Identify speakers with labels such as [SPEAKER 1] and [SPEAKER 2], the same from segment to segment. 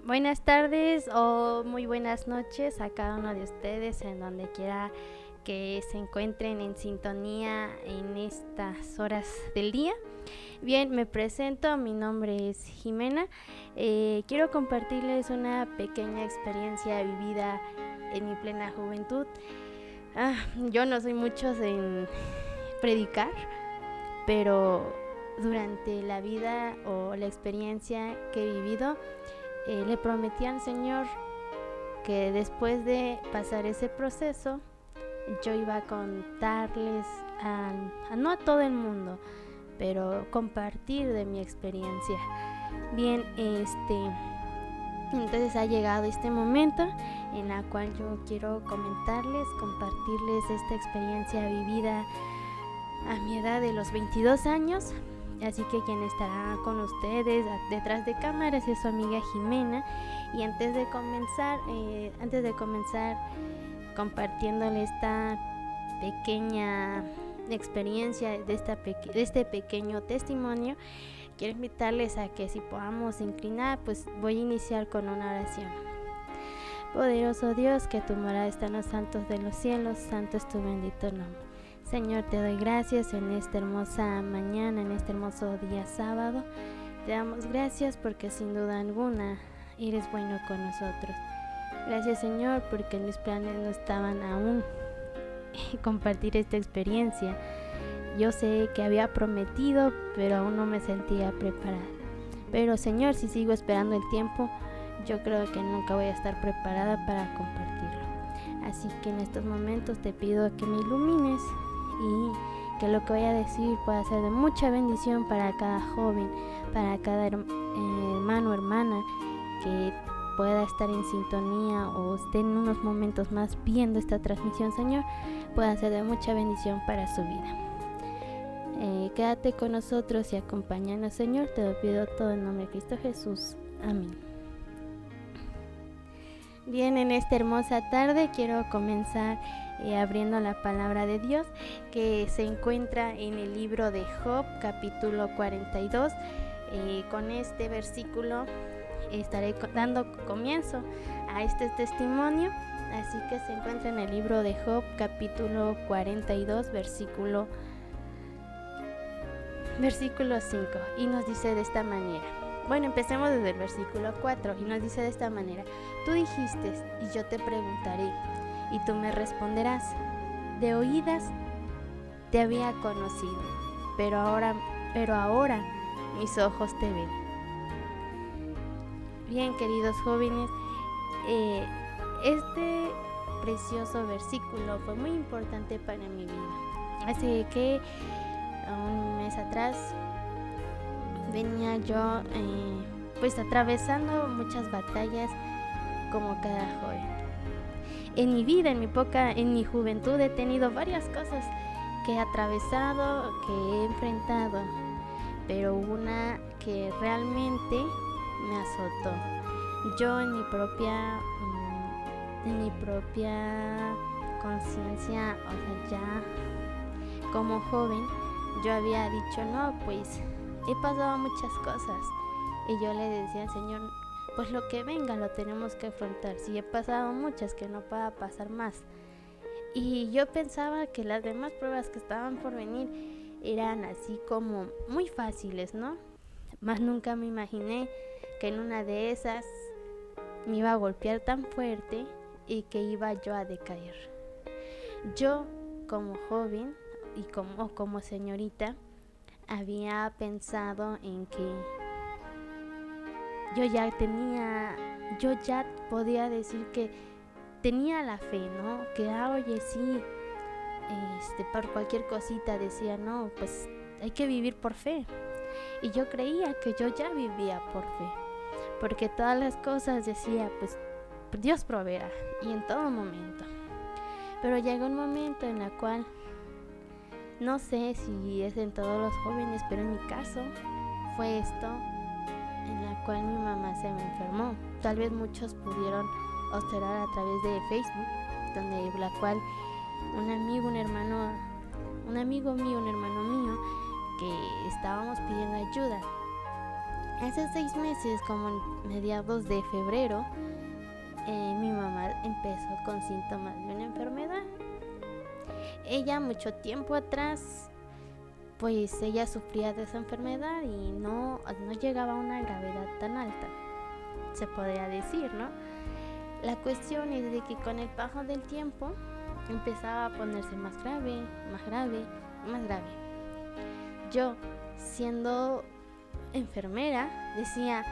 [SPEAKER 1] Buenas tardes o muy buenas noches a cada uno de ustedes en donde quiera que se encuentren en sintonía en estas horas del día. Bien, me presento, mi nombre es Jimena. Quiero compartirles una pequeña experiencia vivida en mi plena juventud. Yo no soy mucho en predicar, pero durante la vida o la experiencia que he vivido, le prometí al Señor que después de pasar ese proceso, yo iba a contarles no a todo el mundo, pero compartir de mi experiencia. Bien, entonces ha llegado este momento en la cual yo quiero compartirles esta experiencia vivida a mi edad de los 22 años. Así que quien estará con ustedes detrás de cámaras es su amiga Jimena. Y antes de comenzar compartiéndole esta pequeña experiencia de este pequeño testimonio, quiero invitarles a que si podamos inclinar, pues voy a iniciar con una oración. Poderoso Dios, que tu morada está en los altos de los cielos, santo es tu bendito nombre. Señor, te doy gracias en esta hermosa mañana, en este hermoso día sábado. Te damos gracias porque sin duda alguna eres bueno con nosotros. Gracias, Señor, porque en mis planes no estaban aún compartir esta experiencia. Yo sé que había prometido, pero aún no me sentía preparada. Pero, Señor, si sigo esperando el tiempo, yo creo que nunca voy a estar preparada para compartirlo. Así que en estos momentos te pido que me ilumines y que lo que voy a decir pueda ser de mucha bendición para cada joven, para cada hermano o hermana que pueda estar en sintonía o esté en unos momentos más viendo esta transmisión, Señor, pueda ser de mucha bendición para su vida. Quédate con nosotros y acompáñanos, Señor, te lo pido todo en nombre de Cristo Jesús. Amén. Bien, en esta hermosa tarde quiero comenzar abriendo la palabra de Dios que se encuentra en el libro de Job, capítulo 42. Con este versículo estaré dando comienzo a este testimonio, así que se encuentra en el libro de Job, capítulo 42, versículo 5, y nos dice de esta manera. Bueno, empecemos desde el versículo 4 y nos dice de esta manera: tú dijiste y yo te preguntaré y tú me responderás, de oídas te había conocido, pero ahora mis ojos te ven. Bien, queridos jóvenes, este precioso versículo fue muy importante para mi vida. Así que un mes atrás venía yo pues atravesando muchas batallas como cada joven. En mi vida, en mi juventud he tenido varias cosas que he atravesado, que he enfrentado, pero una que realmente me azotó. Yo en mi propia conciencia, o sea, ya como joven, yo había dicho, no, pues he pasado muchas cosas. Y yo le decía al Señor, pues lo que venga lo tenemos que afrontar. Si he pasado muchas, que no pueda pasar más. Y yo pensaba que las demás pruebas que estaban por venir eran así como muy fáciles, ¿no? Mas nunca me imaginé que en una de esas me iba a golpear tan fuerte y que iba yo a decaer. Yo, como joven y como señorita, había pensado en que yo ya podía decir que tenía la fe, ¿no? Que oye, sí, por cualquier cosita decía, no, pues hay que vivir por fe. Y yo creía que yo ya vivía por fe, porque todas las cosas decía, pues Dios proveerá, y en todo momento. Pero llegó un momento en el cual, no sé si es en todos los jóvenes, pero en mi caso fue esto, en la cual mi mamá se me enfermó. Tal vez muchos pudieron observar a través de Facebook, donde la cual un hermano mío, que estábamos pidiendo ayuda. Hace 6 meses, como en mediados de febrero, mi mamá empezó con síntomas de una enfermedad. Ella mucho tiempo atrás, pues ella sufría de esa enfermedad y no llegaba a una gravedad tan alta, se podría decir, ¿no? La cuestión es de que con el paso del tiempo empezaba a ponerse más grave, más grave, más grave. Yo, siendo enfermera, decía,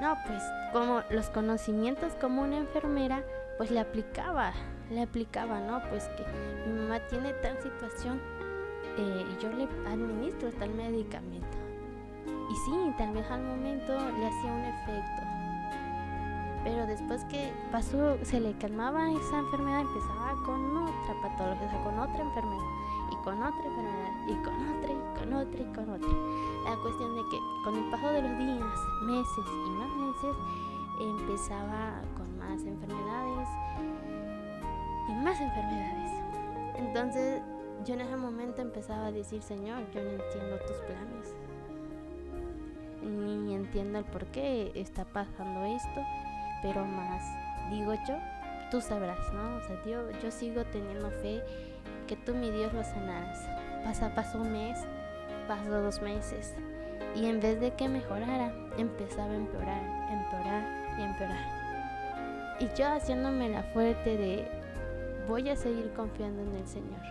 [SPEAKER 1] no, pues como los conocimientos como una enfermera, pues le aplicaba, ¿no? Pues que mi mamá tiene tal situación y yo le administro tal medicamento. Y sí, tal vez al momento le hacía un efecto, pero después que pasó, se le calmaba esa enfermedad, empezaba con otra patología, o sea, con otra enfermedad, y con otra enfermedad, y con otra, y con otra, y con otra. La cuestión de que con el paso de los días, meses y más meses, empezaba con más enfermedades y más enfermedades. Entonces yo en ese momento empezaba a decir, Señor, yo no entiendo tus planes, ni entiendo el por qué está pasando esto, pero más, digo yo, tú sabrás, ¿no? O sea, yo sigo teniendo fe que tú, mi Dios, lo sanarás. Pasó un mes, pasó 2 meses, y en vez de que mejorara, empezaba a empeorar y empeorar. Y yo haciéndome la fuerte de, voy a seguir confiando en el Señor.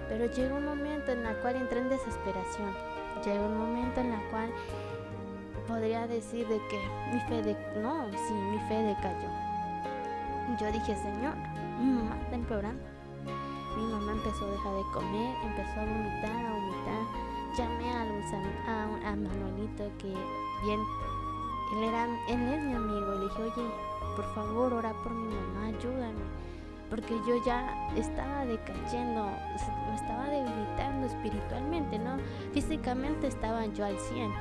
[SPEAKER 1] Pero llegó un momento en el cual entré en desesperación. Llegó un momento en el cual podría decir de que mi fe decayó. Yo dije, Señor, mi mamá está empeorando. Mi mamá empezó a dejar de comer, empezó a vomitar. Llamé a Manuelito, que bien, él es mi amigo. Le dije, oye, por favor, ora por mi mamá, ayúdame, porque yo ya estaba decayendo, me estaba debilitando espiritualmente, ¿no? Físicamente estaba yo al 100,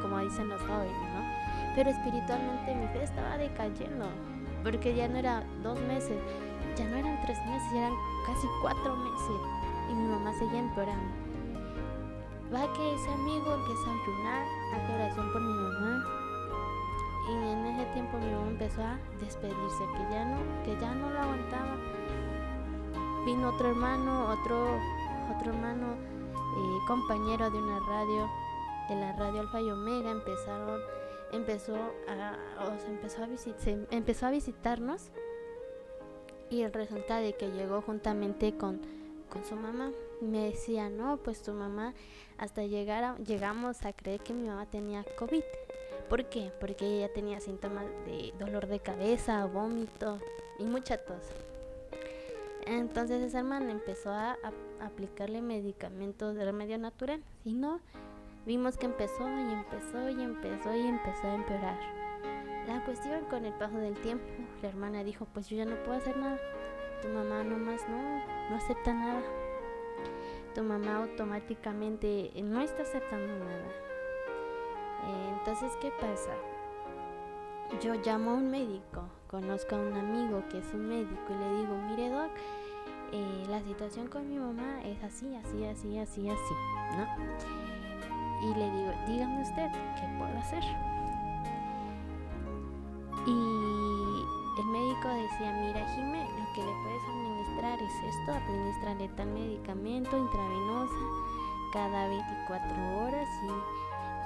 [SPEAKER 1] como dicen los jóvenes, ¿no? Pero espiritualmente mi fe estaba decayendo, porque ya no era 2 meses, ya no eran 3 meses, ya eran casi 4 meses, y mi mamá seguía empeorando. Va que ese amigo empieza a ayunar, a hacer oración por mi mamá, y en ese tiempo mi mamá empezó a despedirse, que ya no lo aguantaba. Vino otro hermano, compañero de una radio, de la radio Alfa y Omega, empezó a visitarnos, y el resultado de que llegó juntamente con su mamá. Me decía, no, pues tu mamá, llegamos a creer que mi mamá tenía COVID. ¿Por qué? Porque ella tenía síntomas de dolor de cabeza, vómito y mucha tos. Entonces esa hermana empezó a aplicarle medicamentos de remedio natural, y no, vimos que empezó a empeorar. La cuestión, con el paso del tiempo, la hermana dijo, pues yo ya no puedo hacer nada, tu mamá nomás no acepta nada, tu mamá automáticamente no está aceptando nada. Entonces, ¿qué pasa? Yo llamo a un médico, conozco a un amigo que es un médico, y le digo, mire doc, la situación con mi mamá es así, ¿no? Y le digo, dígame usted, ¿qué puedo hacer? Y el médico decía, mira Jimé, lo que le puedes administrar es esto, administrarle tal medicamento intravenosa cada 24 horas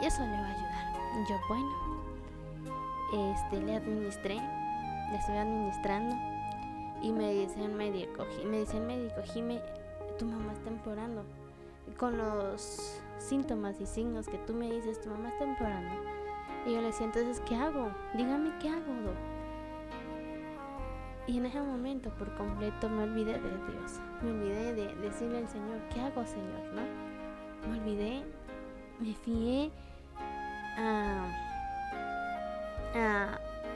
[SPEAKER 1] y eso le va a ayudar. Y yo, bueno, le estoy administrando, y me dice el médico, Jimé, tu mamá está empeorando. Con los síntomas y signos que tú me dices, tu mamá está empeorando. Y yo le decía, entonces, ¿qué hago? Dígame, ¿qué hago, doc? Y en ese momento, por completo, me olvidé de Dios. Me olvidé de decirle al Señor, ¿qué hago, Señor? ¿No? Me olvidé, me fié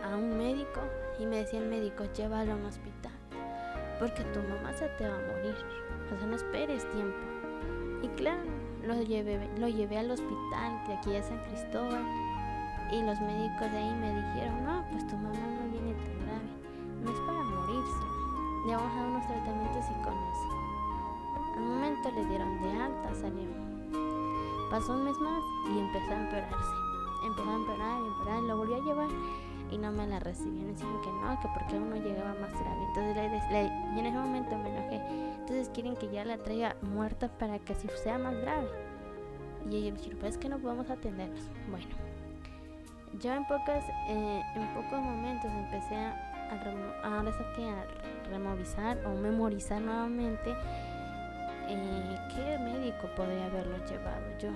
[SPEAKER 1] a un médico, y me decía el médico, llévalo a un hospital, porque tu mamá se te va a morir. O sea, no esperes tiempo. Y claro, lo llevé al hospital de aquí de San Cristóbal, y los médicos de ahí me dijeron, no, pues tu mamá no viene tan grave, no es para morirse, le vamos a dar unos tratamientos y con eso. Al momento le dieron de alta, salió. Pasó un mes más y empezó a empeorarse. empezó a empeorar, lo volvió a llevar y no me la recibían, decían que no, que porque aún no llegaba más grave. Entonces y en ese momento me enojé. Entonces quieren que ya la traiga muerta para que así sea más grave. Y ellos me dijeron, pues es que no podemos atenderlos. Bueno, yo en pocos momentos empecé a removilizar o memorizar nuevamente qué médico podría haberlo llevado yo.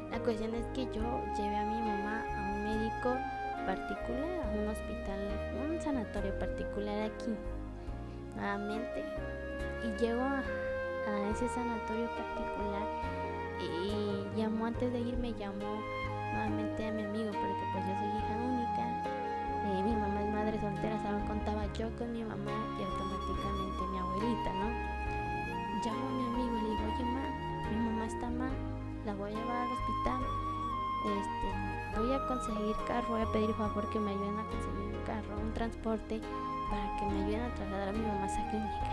[SPEAKER 1] La cuestión es que yo llevé a mi mamá a un médico particular, a un hospital, un sanatorio particular aquí, nuevamente, y llego a ese sanatorio particular y antes de irme llamó nuevamente a mi amigo, porque pues yo soy hija única, mi mamá es madre soltera, ¿saben? Contaba yo con mi mamá y automáticamente mi abuelita, ¿no? Llamo a mi amigo y le digo, oye mi mamá está mal, la voy a llevar al hospital, voy a conseguir carro, voy a pedir favor que me ayuden a conseguir un carro, un transporte para que me ayuden a trasladar a mi mamá a esa clínica.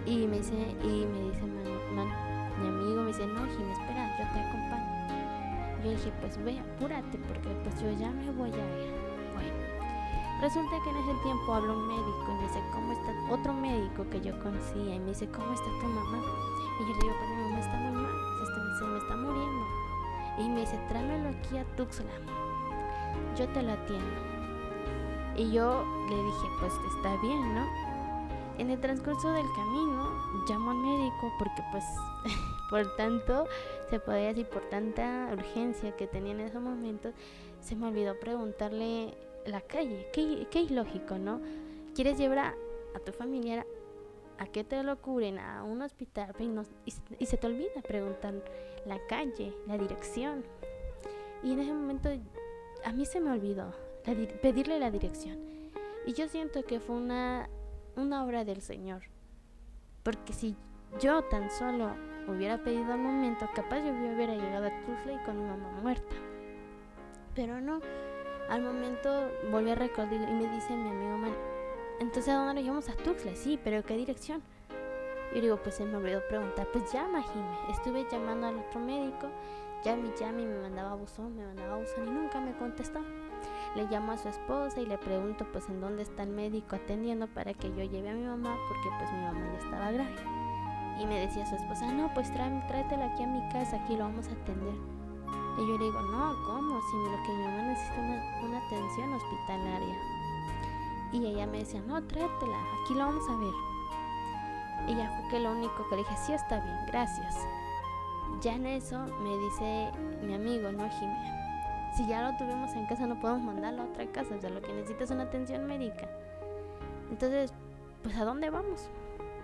[SPEAKER 1] Y me dice mi amigo me dice, no, Jimmy, espera, yo te acompaño. Yo dije, pues ve, apúrate, porque pues yo ya me voy a ir. Bueno, resulta que en ese tiempo habla un médico y me dice, ¿cómo está? Otro médico que yo conocía y me dice, ¿cómo está tu mamá? Y yo le digo, pues mi mamá está muy mal, se me está muriendo. Y me dice, tráemelo aquí a Tuxtla, yo te lo atiendo. Y yo le dije, pues está bien, ¿no? En el transcurso del camino llamo al médico porque pues por tanto, se podría decir, por tanta urgencia que tenía en esos momentos, se me olvidó preguntarle la calle. Qué ilógico, ¿no? ¿Quieres llevar a tu familiar a que te lo cubren a un hospital y se te olvida preguntar la calle, la dirección? Y en ese momento a mí se me olvidó pedirle la dirección. Y yo siento que fue una obra del Señor, porque si yo tan solo hubiera pedido al momento, capaz yo hubiera llegado a Tuxtla y con mi mamá muerta. Pero no, al momento volví a recordar y me dice mi amigo, entonces ¿a dónde lo llevamos? A Tuxtla, sí, pero ¿qué dirección? Y digo, pues se me olvidó preguntar, pues llama, Jimé. Estuve llamando al otro médico, llame, me mandaba buzón y nunca me contestó. Le llamo a su esposa y le pregunto pues en dónde está el médico atendiendo para que yo lleve a mi mamá, porque pues mi mamá ya estaba grave. Y me decía su esposa, no, pues tráetela aquí a mi casa, aquí lo vamos a atender. Y yo le digo, no, ¿cómo? Si lo que mi mamá necesita una atención hospitalaria. Y ella me decía, no, tráetela, aquí lo vamos a ver. Y ya fue que lo único que le dije, sí, está bien, gracias. Ya en eso me dice mi amigo, no, Jimé, si ya lo tuvimos en casa no podemos mandarlo a otra casa, o sea, lo que necesita es una atención médica. Entonces, pues ¿a dónde vamos?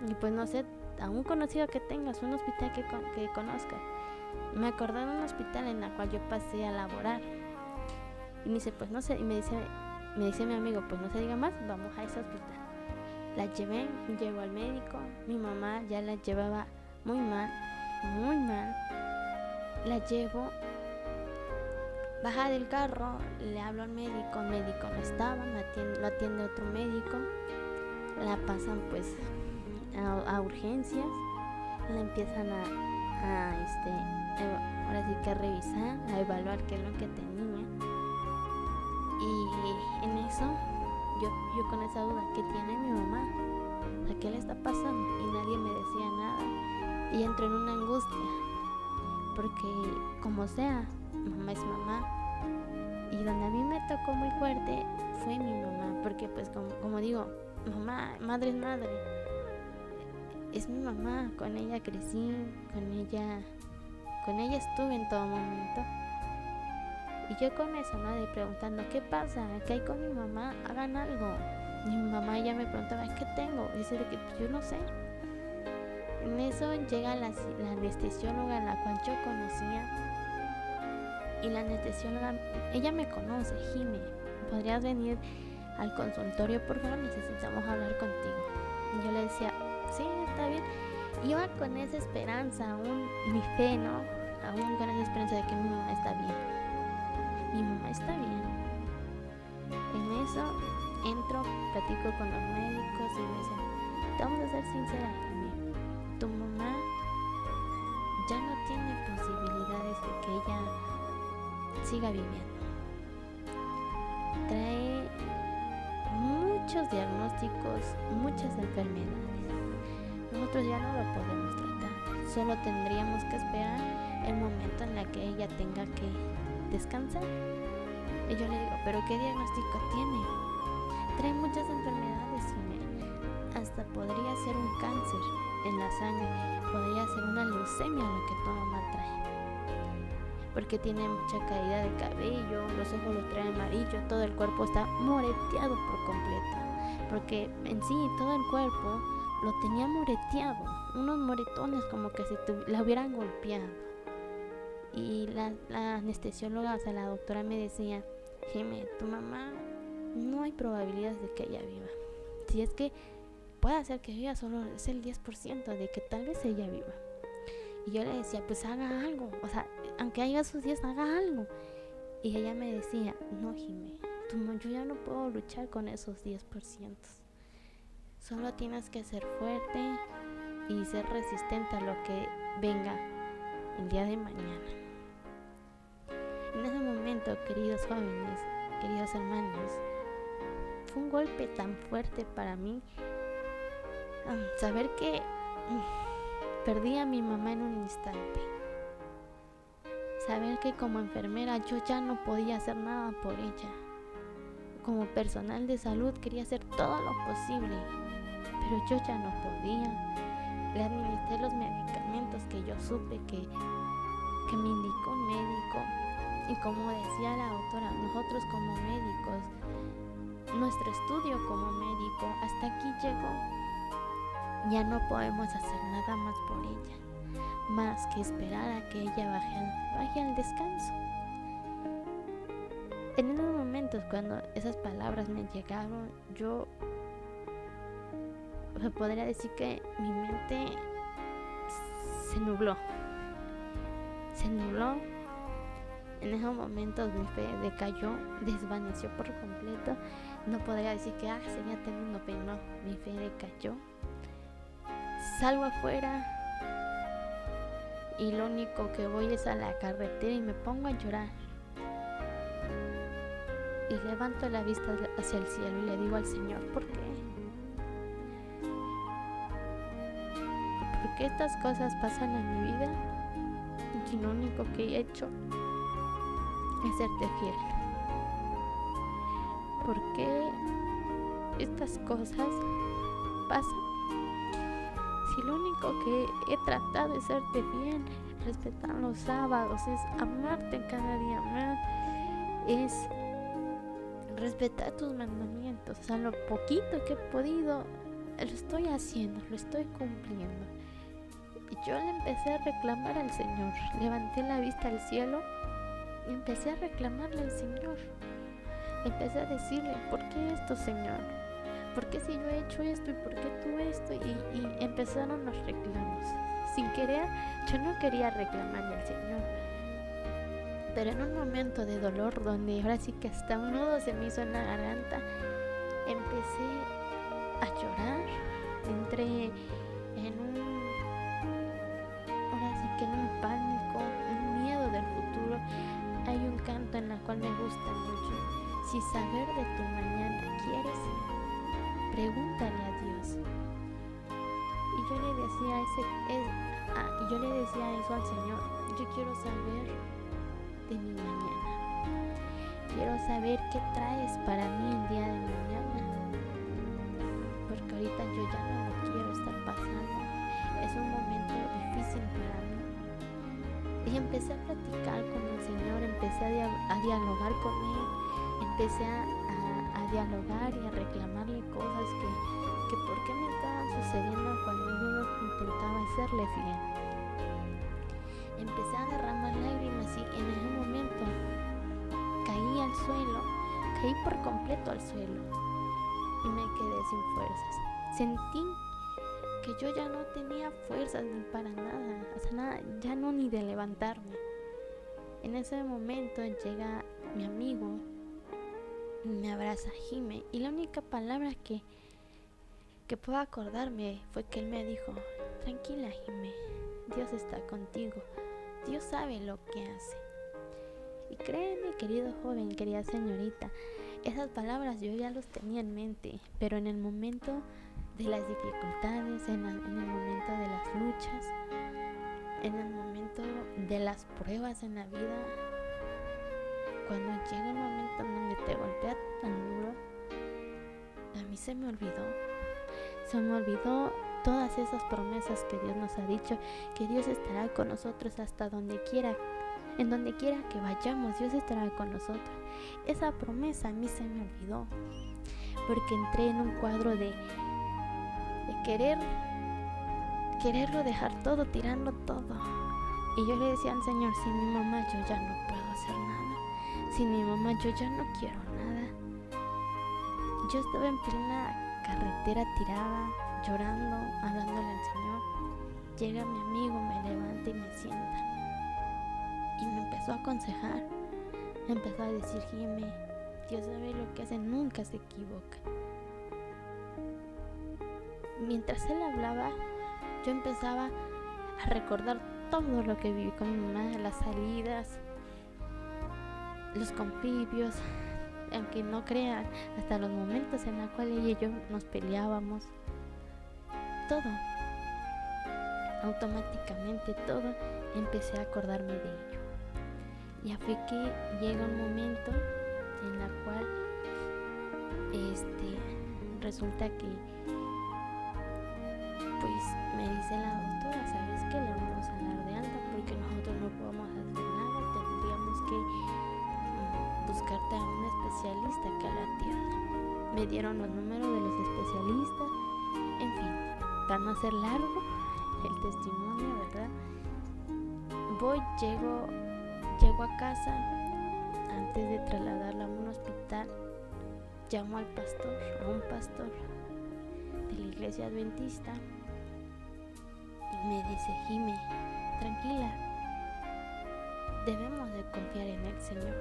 [SPEAKER 1] Y pues no sé, a un conocido que tengas, un hospital que conozca. Me acordé de un hospital en el cual yo pasé a laborar. Y me dice, pues no sé, y me dice mi amigo, pues no se diga más, vamos a ese hospital. La llevo al médico, mi mamá ya la llevaba muy mal. La llevo, baja del carro, le hablo al médico, el médico no estaba, lo atiende otro médico, la pasan pues a urgencias, la empiezan ahora sí que a revisar, a evaluar qué es lo que tenía. Y en eso yo con esa duda, ¿qué tiene mi mamá? ¿A qué le está pasando? Y nadie me decía nada. Y entro en una angustia, porque como sea, mamá es mamá. Y donde a mí me tocó muy fuerte fue mi mamá, porque pues como digo, madre es madre. Es mi mamá, con ella crecí, con ella estuve en todo momento. Y yo con eso, ¿no? De preguntando, ¿qué pasa? ¿Qué hay con mi mamá? Hagan algo. Y mi mamá ya me preguntaba, ¿qué tengo? Y dice que pues, yo no sé. En eso llega la anestesióloga, la cual yo conocía. Y la anestesióloga, ella me conoce, Jimé, ¿podrías venir al consultorio? Por favor, necesitamos hablar contigo. Y yo le decía, sí, está bien. Y iba con esa esperanza, aún mi fe, ¿no? Aún con esa esperanza de que mi mamá está bien. Mi mamá está bien. En eso entro, platico con los médicos y me dicen, te vamos a ser sincera, Jimé, tu mamá ya no tiene posibilidad siga viviendo. Trae muchos diagnósticos, muchas enfermedades. Nosotros ya no lo podemos tratar, solo tendríamos que esperar el momento en el que ella tenga que descansar. Y yo le digo, ¿pero qué diagnóstico tiene? Trae muchas enfermedades, hasta podría ser un cáncer en la sangre, podría ser una leucemia lo que tu mamá trae, porque tiene mucha caída de cabello, los ojos los trae amarillo, todo el cuerpo está moreteado por completo, porque en sí todo el cuerpo lo tenía moreteado, unos moretones como que si la hubieran golpeado. Y la anestesióloga, o sea, la doctora me decía, Jimé, tu mamá no hay probabilidades de que ella viva. Si es que puede ser que viva, solo es el 10% de que tal vez ella viva. Y yo le decía, pues haga algo, o sea, aunque haya sus 10, haga algo. Y ella me decía, no, Jimé, yo ya no puedo luchar con esos 10%. Solo tienes que ser fuerte y ser resistente a lo que venga el día de mañana. En ese momento, queridos jóvenes, queridos hermanos, fue un golpe tan fuerte para mí saber que perdí a mi mamá en un instante. Saber que como enfermera yo ya no podía hacer nada por ella. Como personal de salud quería hacer todo lo posible, pero yo ya no podía. Le administré los medicamentos que yo supe que me indicó un médico. Y como decía la doctora, nosotros como médicos, nuestro estudio como médico hasta aquí llegó. Ya no podemos hacer nada más por ella, más que esperar a que ella baje al descanso. En esos momentos, cuando esas palabras me llegaron, yo podría decir que mi mente se nubló. En esos momentos mi fe decayó, desvaneció por completo. No podría decir que seguía teniendo fe, no, mi fe decayó. Salgo afuera y lo único que voy es a la carretera y me pongo a llorar. Y levanto la vista hacia el cielo y le digo al Señor, ¿por qué? ¿Por qué estas cosas pasan en mi vida? Y lo único que he hecho es serte fiel. ¿Por qué estas cosas pasan? Si lo único que he tratado es serte fiel, respetar los sábados, es amarte cada día más, es respetar tus mandamientos. O sea, lo poquito que he podido, lo estoy haciendo, lo estoy cumpliendo. Y yo le empecé a reclamar al Señor, levanté la vista al cielo y empecé a reclamarle al Señor. Empecé a decirle, ¿por qué esto, Señor? ¿Por qué si yo he hecho esto y por qué tú esto? Y empezaron los reclamos. Sin querer, yo no quería reclamarle al Señor. Pero en un momento de dolor, donde ahora sí que hasta un nudo se me hizo en la garganta, empecé a llorar. Entré en un pánico, un miedo del futuro. Hay un canto en el cual me gusta mucho. Si saber de tu mañana quieres, pregúntale a Dios. Y yo le decía eso al Señor. Yo quiero saber de mi mañana. Quiero saber qué traes para mí el día de mañana. Porque ahorita yo ya no lo quiero estar pasando. Es un momento difícil para mí. Y empecé a platicar con el Señor, empecé a dialogar con Él, empecé a dialogar y a reclamarle cosas que por qué me estaban sucediendo cuando yo intentaba serle fiel. Empecé a derramar lágrimas y en ese momento caí por completo al suelo y me quedé sin fuerzas. Sentí que yo ya no tenía fuerzas ni para nada, o sea, nada, ya no ni de levantarme. En ese momento llega mi amigo, me abraza Jime, y la única palabra que puedo acordarme fue que él me dijo, tranquila Jime, Dios está contigo, Dios sabe lo que hace. Y créeme, querido joven, querida señorita, esas palabras yo ya los tenía en mente, pero en el momento de las dificultades, en el momento de las luchas, en el momento de las pruebas en la vida, cuando llega el momento en donde te golpea tan duro, a mí se me olvidó todas esas promesas que Dios nos ha dicho, que Dios estará con nosotros hasta donde quiera, en donde quiera que vayamos, Dios estará con nosotros. Esa promesa a mí se me olvidó, porque entré en un cuadro de quererlo dejar todo, tirarlo todo. Y yo le decía al Señor, sin mi mamá yo ya no puedo hacer nada, sin mi mamá yo ya no quiero nada. Yo estaba en plena carretera tirada, llorando, hablándole al Señor. Llega mi amigo, me levanta y me sienta y me empezó a aconsejar. Me empezó a decir, Jimé, Dios sabe lo que hace, nunca se equivoca. Mientras él hablaba, yo empezaba a recordar todo lo que viví con mi mamá, las salidas, los convivios, aunque no crean, hasta los momentos en los cuales ella y yo nos peleábamos. Todo, automáticamente todo, empecé a acordarme de ello. Ya fue que llega un momento en la cual resulta que pues me dice la doctora, ¿sabes qué? Le vamos a dar de alta porque nosotros no podemos hacer nada, tendríamos que buscarte a un especialista que la atienda. Me dieron los números de los especialistas, en fin, para no hacer largo el testimonio, ¿verdad? Llego a casa. Antes de trasladarla a un hospital, llamo a un pastor de la iglesia adventista, y me dice, Jimé, tranquila, debemos de confiar en el Señor.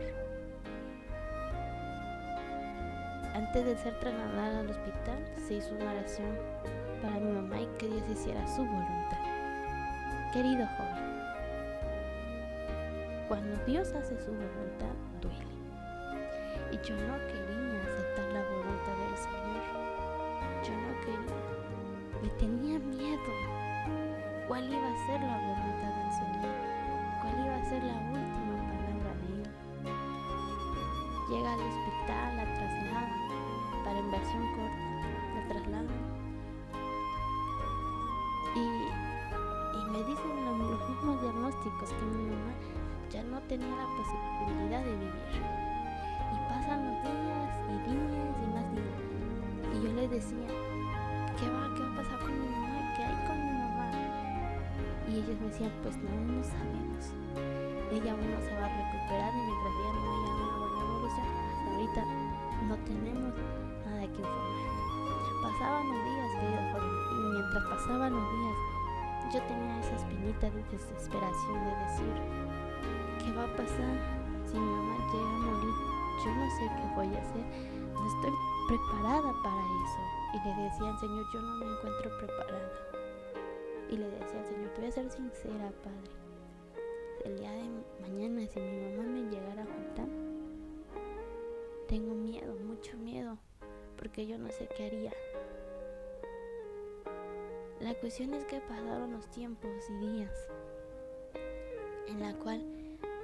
[SPEAKER 1] Antes de ser trasladada al hospital, se hizo una oración para mi mamá y que Dios hiciera su voluntad. Querido joven, cuando Dios hace su voluntad, duele. Y yo no quería aceptar la voluntad del Señor. Yo no quería. Me tenía miedo. ¿Cuál iba a ser la voluntad del Señor? ¿Cuál iba a ser la última palabra de Él? Llega al hospital, la trasladan, para inversión corta, la trasladan. Y me dicen los mismos diagnósticos, que mi mamá ya no tenía la posibilidad de vivir. Y pasan los días y más días. Y yo les decía, ¿qué va a pasar con mi mamá? ¿Qué hay con mi mamá? Y ellos me decían, pues no sabemos. Ella aún no se va a recuperar y mientras ella no haya una buena evolución, hasta ahorita no tenemos nada que informar. Pasaban los días, querido joven, y mientras pasaban los días, yo tenía esa espinita de desesperación de decir, ¿qué va a pasar si mi mamá llega a morir? Yo no sé qué voy a hacer, no estoy preparada para eso. Y le decía al Señor, yo no me encuentro preparada. Y le decía al Señor, te voy a ser sincera, Padre. El día de mañana, si mi mamá me llegara a juntar, tengo miedo, mucho miedo, porque yo no sé qué haría. La cuestión es que pasaron los tiempos y días en la cual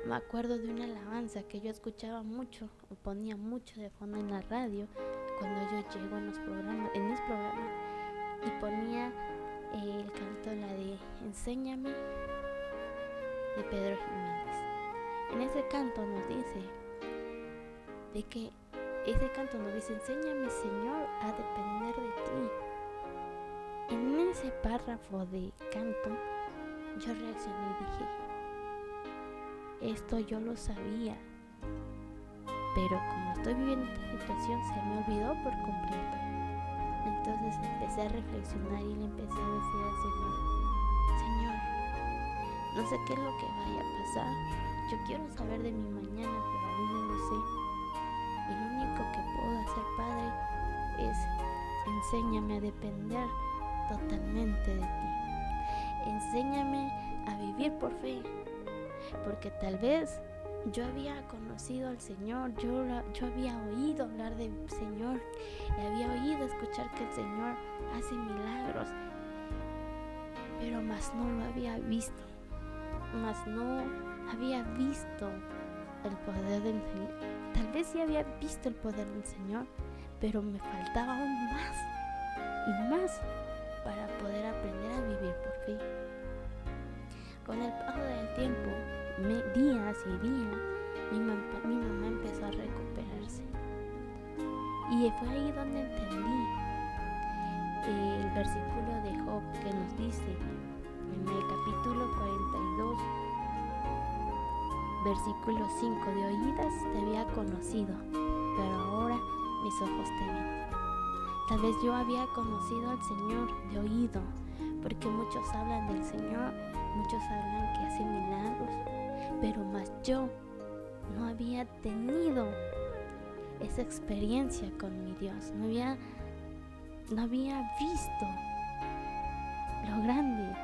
[SPEAKER 1] me acuerdo de una alabanza que yo escuchaba mucho o ponía mucho de fondo en la radio cuando yo llego en mis programas, y ponía el canto, la de Enséñame, de Pedro Jiménez. En ese canto nos dice enséñame, Señor, a depender de ti. En ese párrafo de canto yo reaccioné y dije, esto yo lo sabía, pero como estoy viviendo esta situación se me olvidó por completo. Entonces empecé a reflexionar y le empecé a decir al Señor, no sé qué es lo que vaya a pasar, yo quiero saber de mi mañana, pero aún no lo sé. Y lo único que puedo hacer, Padre, es enséñame a depender totalmente de ti. Enséñame a vivir por fe, porque tal vez Yo había conocido al Señor, yo había oído hablar del Señor, y había oído escuchar que el Señor hace milagros, pero más no lo había visto, más no había visto el poder del Señor. Tal vez sí había visto el poder del Señor, pero me faltaba aún más y más para poder aprender a vivir por fe. Con el paso del tiempo, días y días, mi mamá empezó a recuperarse. Y fue ahí donde entendí el versículo de Job que nos dice en el capítulo 42, versículo 5: de oídas te había conocido, pero ahora mis ojos te ven. Tal vez yo había conocido al Señor de oído, porque muchos hablan del Señor, muchos hablan que hace milagros, pero más yo no había tenido esa experiencia con mi Dios, no había visto lo grande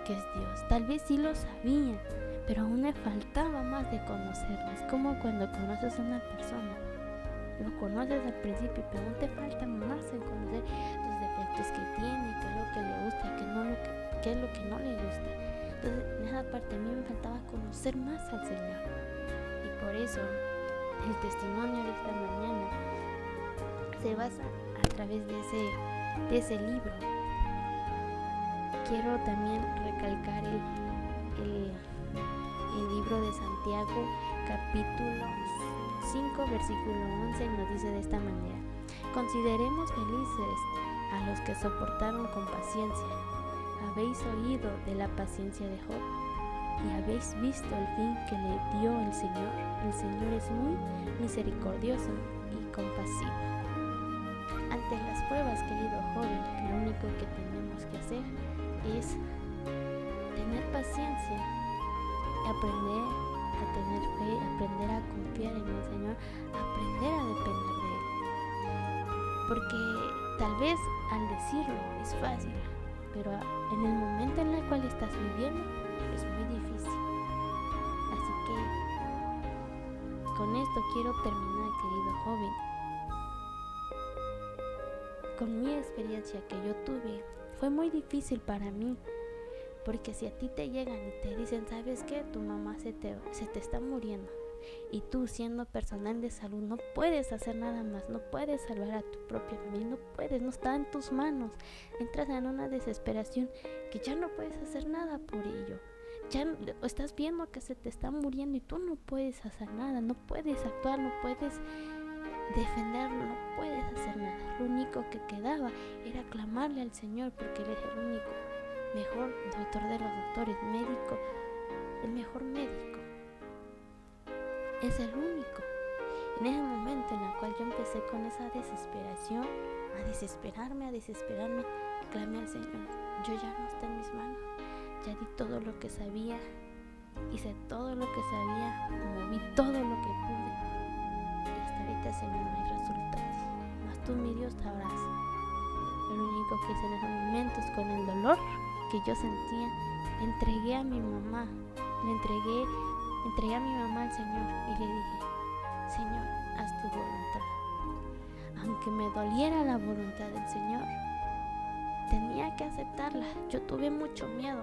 [SPEAKER 1] que es Dios. Tal vez sí lo sabía, pero aún me faltaba más de conocerlo. Es como cuando conoces a una persona, lo conoces al principio, pero aún te falta más en conocer los defectos que tiene, qué es lo que le gusta, qué es lo que no le gusta. Entonces, en esa parte a mí me faltaba conocer más al Señor. Y por eso, el testimonio de esta mañana se basa a través de ese libro. Quiero también recalcar el libro de Santiago, capítulo 5, versículo 11, nos dice de esta manera: consideremos felices a los que soportaron con paciencia. Habéis oído de la paciencia de Job y habéis visto el fin que le dio el Señor. El Señor es muy misericordioso y compasivo. Ante las pruebas, querido joven, lo único que tenemos que hacer es tener paciencia, aprender a tener fe, aprender a confiar en el Señor, aprender a depender de Él. Porque tal vez al decirlo es fácil, pero en el momento en el cual estás viviendo es muy difícil. Así que con esto quiero terminar, querido joven, con mi experiencia que yo tuve. Fue muy difícil para mí, porque si a ti te llegan y te dicen: ¿sabes qué? Tu mamá se te está muriendo, y tú, siendo personal de salud, no puedes hacer nada más, no puedes salvar a tu propia familia, no puedes, no está en tus manos. Entras en una desesperación que ya no puedes hacer nada por ello. Ya estás viendo que se te está muriendo y tú no puedes hacer nada, no puedes actuar, no puedes defenderlo, no puedes hacer nada. Lo único que quedaba era clamarle al Señor, porque Él es el único mejor doctor de los doctores, médico, el mejor médico, es el único. En ese momento en el cual yo empecé con esa desesperación, a desesperarme, clamé al Señor: yo ya no está en mis manos, ya di todo lo que sabía, hice todo lo que sabía, moví todo lo que pude, y hasta ahorita, Señor, no hay resultados. Mas tú, mi Dios, sabrás. Lo único que hice en esos momentos, con el dolor que yo sentía, entregué a mi mamá, entregué a mi mamá al Señor y le dije: Señor, haz tu voluntad. Aunque me doliera la voluntad del Señor, tenía que aceptarla. Yo tuve mucho miedo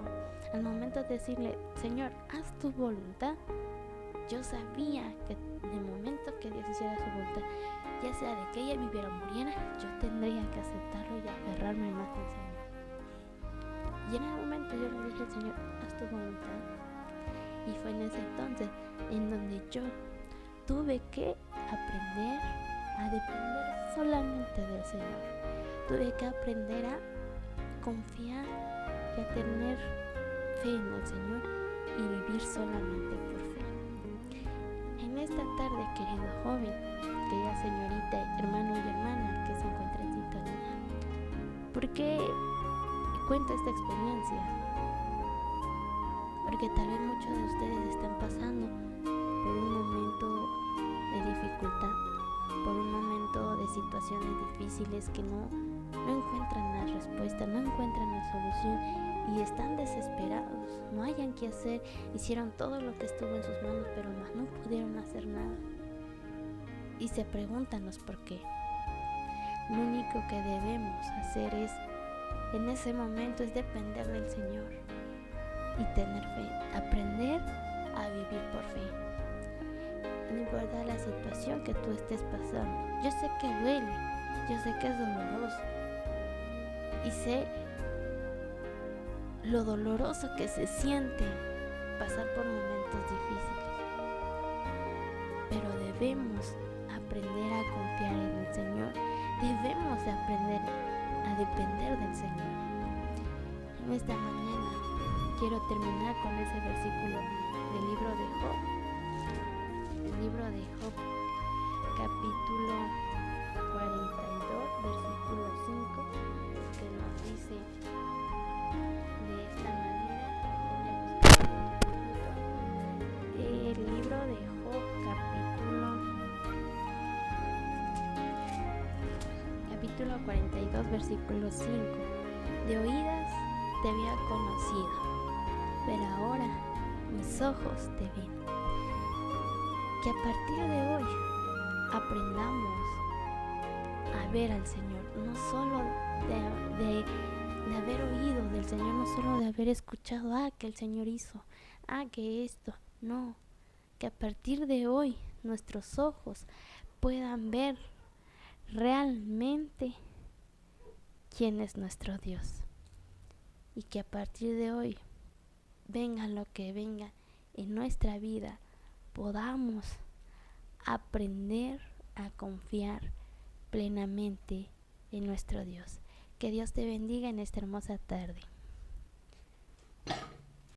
[SPEAKER 1] al momento de decirle: Señor, haz tu voluntad. Yo sabía que en el momento que Dios hiciera su voluntad, ya sea de que ella viviera o muriera, yo tendría que aceptarlo y aferrarme más al Señor. Y en ese momento yo le dije al Señor: haz tu voluntad. Y fue en ese entonces en donde yo tuve que aprender a depender solamente del Señor. Tuve que aprender a confiar y a tener fe en el Señor y vivir solamente por fe. En esta tarde, querido joven, querida señorita, hermano y hermana que se encuentra en sintonía, ¿por qué cuento esta experiencia? Porque tal vez muchos de ustedes están pasando por un momento de dificultad, por un momento de situaciones difíciles que no encuentran la respuesta, no encuentran la solución, y están desesperados, no hayan qué hacer, hicieron todo lo que estuvo en sus manos, pero más no pudieron hacer nada. Y se preguntan los por qué. Lo único que debemos hacer en ese momento es depender del Señor y tener fe, aprender a vivir por fe. No importa la situación que tú estés pasando, yo sé que duele, yo sé que es doloroso y sé lo doloroso que se siente pasar por momentos difíciles, pero debemos aprender a confiar en el Señor, debemos de aprender a depender del Señor. En esta mañana quiero terminar con ese versículo del libro de Job. El libro de Job, capítulo 42, versículo 5, que nos dice de esta manera. El libro de Job, capítulo 42, versículo 5. De oídas te había conocido, pero ahora mis ojos te ven. Que a partir de hoy aprendamos a ver al Señor, no solo de haber oído del Señor, no solo de haber escuchado, que el Señor hizo, que esto, no, que a partir de hoy nuestros ojos puedan ver realmente quién es nuestro Dios, y que a partir de hoy, venga lo que venga en nuestra vida, podamos aprender a confiar plenamente en nuestro Dios. Que Dios te bendiga en esta hermosa tarde.